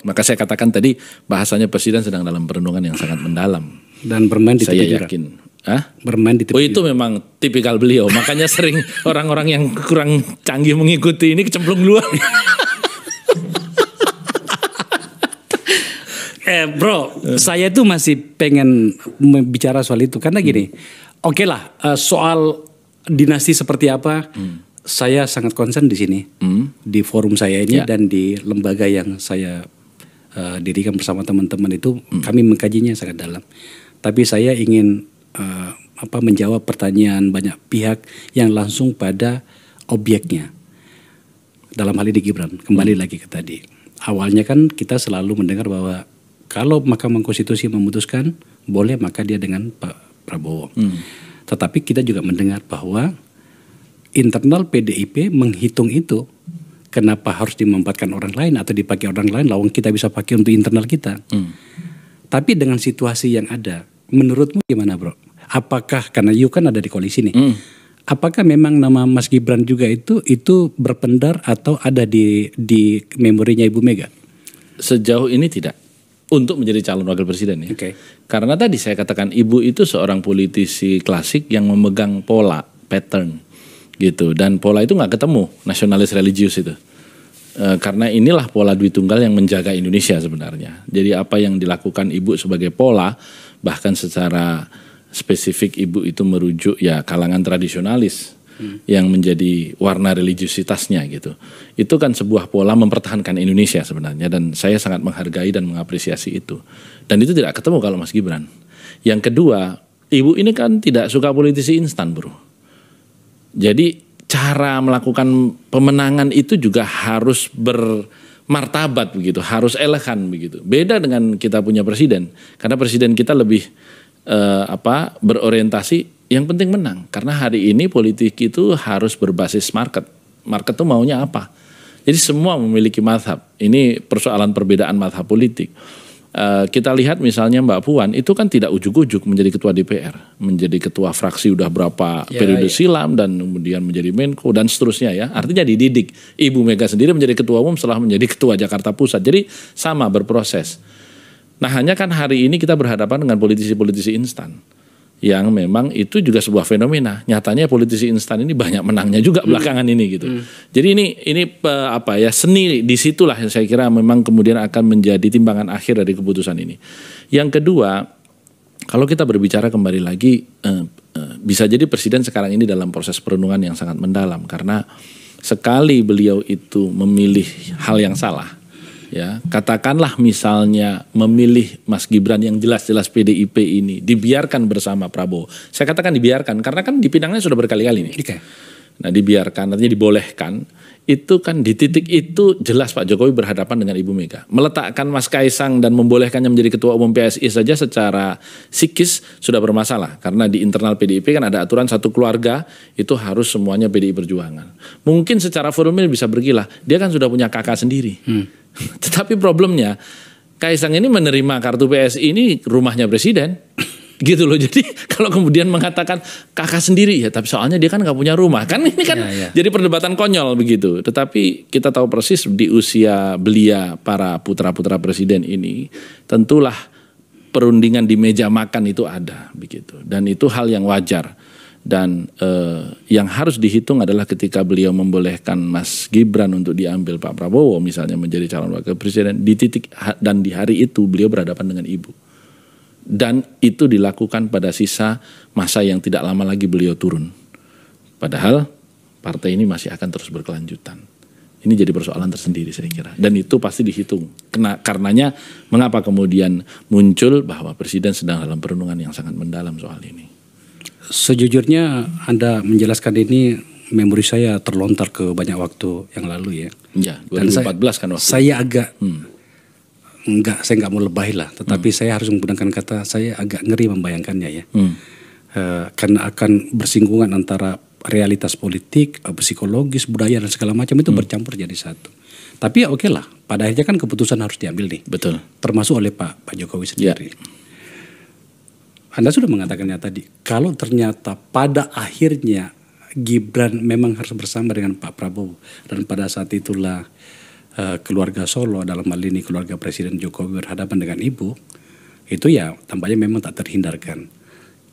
Maka saya katakan tadi bahasanya presiden sedang dalam perenungan yang sangat mendalam. Dan bermain di Saya tepi jurang. yakin. Hah? Bermain di tepi Oh itu memang tipikal beliau. Makanya sering orang-orang yang kurang canggih mengikuti ini kecemplung duluan. Bro, saya tuh masih pengen bicara soal itu karena gini, oke lah, soal dinasti seperti apa, saya sangat concern di sini, di forum saya ini dan di lembaga yang saya dirikan bersama teman-teman itu, kami mengkajinya sangat dalam. Tapi saya ingin menjawab pertanyaan banyak pihak yang langsung pada objeknya. Dalam hal ini Gibran, kembali lagi ke tadi. Awalnya kan kita selalu mendengar bahwa kalau Mahkamah Konstitusi memutuskan boleh, maka dia dengan Pak Prabowo. Tetapi kita juga mendengar bahwa internal PDIP menghitung itu. Kenapa harus dimanfaatkan orang lain atau dipakai orang lain, lawang kita bisa pakai untuk internal kita. Tapi dengan situasi yang ada, menurutmu gimana bro? Apakah, karena you kan ada di koalisi nih, apakah memang nama Mas Gibran juga itu berpendar atau ada di memorinya Ibu Mega? Sejauh ini tidak. Untuk menjadi calon wakil presiden ya. Karena tadi saya katakan ibu itu seorang politisi klasik yang memegang pola, pattern gitu. Dan pola itu nggak ketemu, nasionalis religius itu. Karena inilah pola Dwi Tunggal yang menjaga Indonesia sebenarnya. Jadi apa yang dilakukan ibu sebagai pola, bahkan secara spesifik ibu itu merujuk ya kalangan tradisionalis yang menjadi warna religiusitasnya gitu. Itu kan sebuah pola mempertahankan Indonesia sebenarnya, dan saya sangat menghargai dan mengapresiasi itu. Dan itu tidak ketemu kalau Mas Gibran. Yang kedua, ibu ini kan tidak suka politisi instan bro. Jadi cara melakukan pemenangan itu juga harus bermartabat begitu, harus elegan begitu. Beda dengan kita punya presiden, karena presiden kita lebih berorientasi yang penting menang. Karena hari ini politik itu harus berbasis market. Market itu maunya apa? Jadi semua memiliki mazhab. Ini persoalan perbedaan mazhab politik. Kita lihat misalnya Mbak Puan itu kan tidak ujuk-ujuk menjadi ketua DPR, menjadi ketua fraksi udah berapa periode silam, dan kemudian menjadi Menko dan seterusnya ya. Artinya dididik. Ibu Mega sendiri menjadi ketua umum setelah menjadi ketua Jakarta Pusat. Jadi sama berproses. Nah hanya kan hari ini kita berhadapan dengan politisi-politisi instan yang memang itu juga sebuah fenomena. Nyatanya politisi instan ini banyak menangnya juga belakangan ini gitu. Jadi ini seni disitulah yang saya kira memang kemudian akan menjadi timbangan akhir dari keputusan ini. Yang kedua, kalau kita berbicara kembali lagi, bisa jadi presiden sekarang ini dalam proses perenungan yang sangat mendalam, karena sekali beliau itu memilih hal yang salah. Ya, katakanlah misalnya memilih Mas Gibran yang jelas-jelas PDIP ini dibiarkan bersama Prabowo. Saya katakan dibiarkan karena kan dipindangnya sudah berkali-kali nih. Nah dibiarkan, artinya dibolehkan. Itu kan di titik itu jelas Pak Jokowi berhadapan dengan Ibu Mega. Meletakkan Mas Kaisang dan membolehkannya menjadi ketua umum PSI saja secara psikis sudah bermasalah. Karena di internal PDIP kan ada aturan satu keluarga itu harus semuanya PDI Perjuangan. Mungkin secara formal bisa bergilah, dia kan sudah punya kakak sendiri. Tetapi problemnya Kaisang ini menerima kartu PSI ini rumahnya presiden. Gitu loh. Jadi kalau kemudian mengatakan kakak sendiri ya, tapi soalnya dia kan nggak punya rumah, kan ini kan jadi perdebatan konyol begitu. Tetapi kita tahu persis di usia belia para putra-putra presiden ini, tentulah perundingan di meja makan itu ada begitu, dan itu hal yang wajar. Dan yang harus dihitung adalah ketika beliau membolehkan Mas Gibran untuk diambil Pak Prabowo misalnya menjadi calon wakil presiden, di titik dan di hari itu beliau berhadapan dengan ibu. Dan itu dilakukan pada sisa masa yang tidak lama lagi beliau turun. Padahal partai ini masih akan terus berkelanjutan. Ini jadi persoalan tersendiri saya kira. Dan itu pasti dihitung. Karenanya mengapa kemudian muncul bahwa presiden sedang dalam perenungan yang sangat mendalam soal ini. Sejujurnya Anda menjelaskan ini, memori saya terlontar ke banyak waktu yang lalu ya. Ya, 2014 kan waktu. Saya agak saya nggak mau lebay lah, tetapi saya harus menggunakan kata saya agak ngeri membayangkannya ya. Karena akan bersinggungan antara realitas politik, psikologis, budaya dan segala macam itu bercampur jadi satu. Tapi ya oke lah, pada akhirnya kan keputusan harus diambil nih. Betul. Termasuk oleh Pak Jokowi sendiri. Anda sudah mengatakannya tadi, kalau ternyata pada akhirnya Gibran memang harus bersama dengan Pak Prabowo, dan pada saat itulah keluarga Solo, dalam hal ini keluarga Presiden Jokowi berhadapan dengan ibu, itu ya tampaknya memang tak terhindarkan.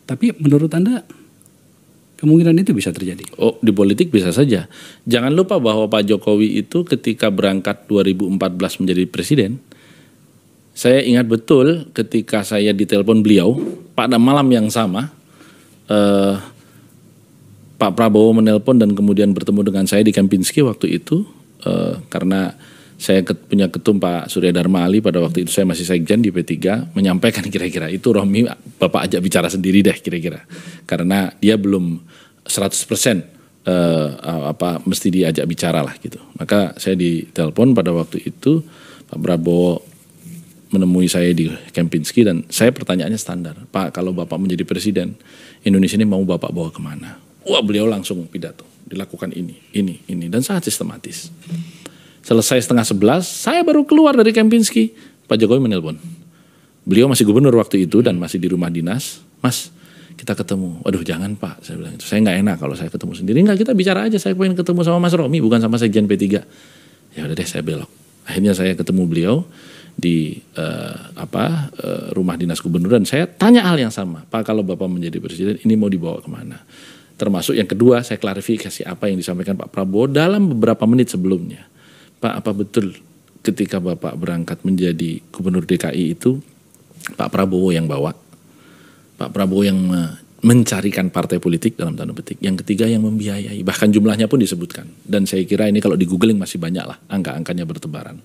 Tapi menurut Anda kemungkinan itu bisa terjadi? Oh, di politik bisa saja. Jangan lupa bahwa Pak Jokowi itu ketika berangkat 2014 menjadi presiden, saya ingat betul ketika saya ditelepon beliau pada malam yang sama, Pak Prabowo menelpon dan kemudian bertemu dengan saya di Kempinski waktu itu, karena saya punya ketum Pak Surya Dharma Ali, pada waktu itu saya masih sekjen di P3, menyampaikan kira-kira itu Romi Bapak ajak bicara sendiri deh kira-kira, karena dia belum 100% mesti diajak bicara lah gitu. Maka saya ditelepon pada waktu itu, Pak Prabowo menemui saya di Kempinski dan saya pertanyaannya standar, Pak, kalau Bapak menjadi presiden, Indonesia ini mau Bapak bawa kemana? Wah, beliau langsung pidato, dilakukan ini, dan sangat sistematis. Selesai 10:30, saya baru keluar dari Kempinski, Pak Jokowi menelpon. Beliau masih gubernur waktu itu dan masih di rumah dinas. Mas, kita ketemu. Waduh, jangan Pak, saya bilang itu. Saya nggak enak kalau saya ketemu sendiri. Enggak, kita bicara aja. Saya pengen ketemu sama Mas Romi, bukan sama sekjen P3. Ya udah deh, saya belok. Akhirnya saya ketemu beliau di rumah dinas gubernur dan saya tanya hal yang sama. Pak, kalau Bapak menjadi presiden, ini mau dibawa kemana? Termasuk yang kedua, saya klarifikasi apa yang disampaikan Pak Prabowo dalam beberapa menit sebelumnya. Pak, apa betul ketika Bapak berangkat menjadi gubernur DKI itu Pak Prabowo yang bawa? Pak Prabowo yang mencarikan partai politik dalam tanda petik. Yang ketiga yang membiayai. Bahkan jumlahnya pun disebutkan. Dan saya kira ini kalau di googling masih banyak lah. Angka-angkanya bertebaran.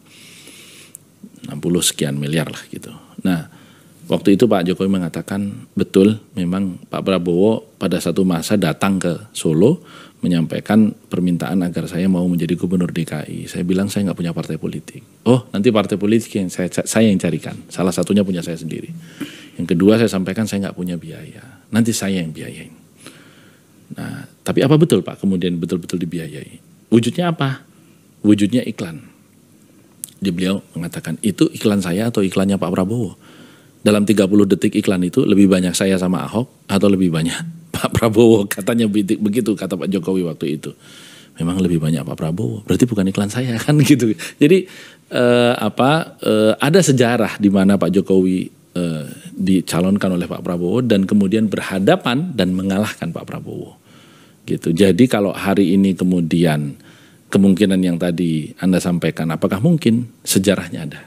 60 sekian miliar lah gitu. Nah, waktu itu Pak Jokowi mengatakan betul memang Pak Prabowo pada satu masa datang ke Solo menyampaikan permintaan agar saya mau menjadi gubernur DKI. Saya bilang saya nggak punya partai politik. Oh, nanti partai politik yang saya yang carikan. Salah satunya punya saya sendiri. Yang kedua saya sampaikan saya nggak punya biaya. Nanti saya yang biayain. Nah, tapi apa betul Pak kemudian betul-betul dibiayai? Wujudnya apa? Wujudnya iklan. Beliau mengatakan itu iklan saya atau iklannya Pak Prabowo. Dalam 30 detik iklan itu lebih banyak saya sama Ahok atau lebih banyak Pak Prabowo, katanya begitu kata Pak Jokowi waktu itu. Memang lebih banyak Pak Prabowo, berarti bukan iklan saya kan gitu. Jadi ada sejarah di mana Pak Jokowi dicalonkan oleh Pak Prabowo dan kemudian berhadapan dan mengalahkan Pak Prabowo. Gitu. Jadi kalau hari ini kemudian kemungkinan yang tadi Anda sampaikan, apakah mungkin? Sejarahnya ada.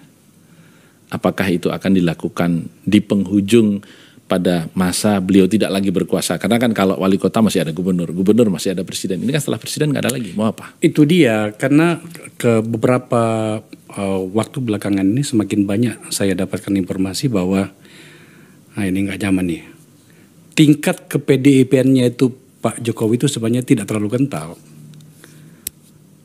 Apakah itu akan dilakukan di penghujung pada masa beliau tidak lagi berkuasa? Karena kan kalau wali kota masih ada gubernur, gubernur masih ada presiden. Ini kan setelah presiden nggak ada lagi, mau apa? Itu dia, karena ke beberapa waktu belakangan ini semakin banyak saya dapatkan informasi bahwa ini nggak zaman nih. Tingkat ke PDIP-nya itu Pak Jokowi itu sebenarnya tidak terlalu kental.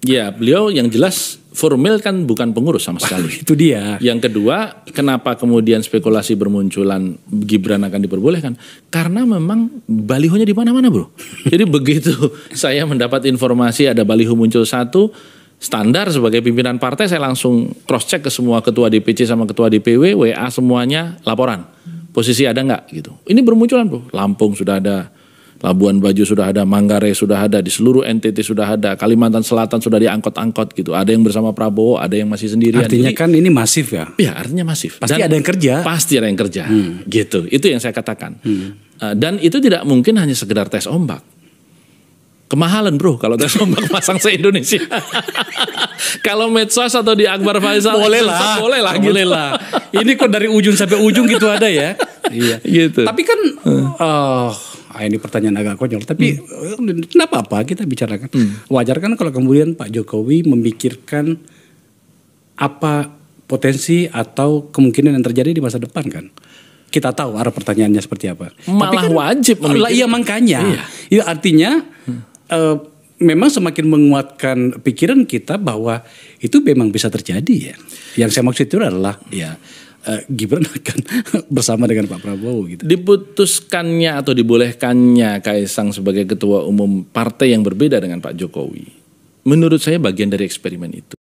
Ya, beliau yang jelas formil kan bukan pengurus sama sekali. Itu dia. Yang kedua, kenapa kemudian spekulasi bermunculan Gibran akan diperbolehkan? Karena memang balihonya di mana-mana, Bro. Jadi begitu saya mendapat informasi ada baliho muncul satu, standar sebagai pimpinan partai saya langsung cross check ke semua ketua DPC sama ketua DPW, WA semuanya laporan. Posisi ada nggak gitu. Ini bermunculan, Bro. Lampung sudah ada, Labuan Bajo sudah ada, Manggarai sudah ada, di seluruh NTT sudah ada, Kalimantan Selatan sudah diangkot-angkot gitu. Ada yang bersama Prabowo, ada yang masih sendirian. Artinya kan ini masif ya? Iya, artinya masif. Pasti ada yang kerja. Pasti ada yang kerja, gitu. Itu yang saya katakan. Dan itu tidak mungkin hanya sekedar tes ombak. Kemahalan, Bro, kalau tes ombak pasang se-Indonesia. Kalau medsos atau di Akbar Faisal boleh lah gitu. Boleh lah. Ini kok dari ujung sampai ujung gitu ada ya. Iya. Gitu. Tapi kan ini pertanyaan agak konyol, tapi kenapa apa kita bicarakan. Wajar kan kalau kemudian Pak Jokowi memikirkan apa potensi atau kemungkinan yang terjadi di masa depan kan. Kita tahu arah pertanyaannya seperti apa. Malah tapi kan, wajib memikirkan. Iya makanya. Iya artinya memang semakin menguatkan pikiran kita bahwa itu memang bisa terjadi ya. Yang saya maksud itu adalah ya Gibran akan bersama dengan Pak Prabowo gitu. Diputuskannya atau dibolehkannya Kaisang sebagai ketua umum partai yang berbeda dengan Pak Jokowi, menurut saya bagian dari eksperimen itu.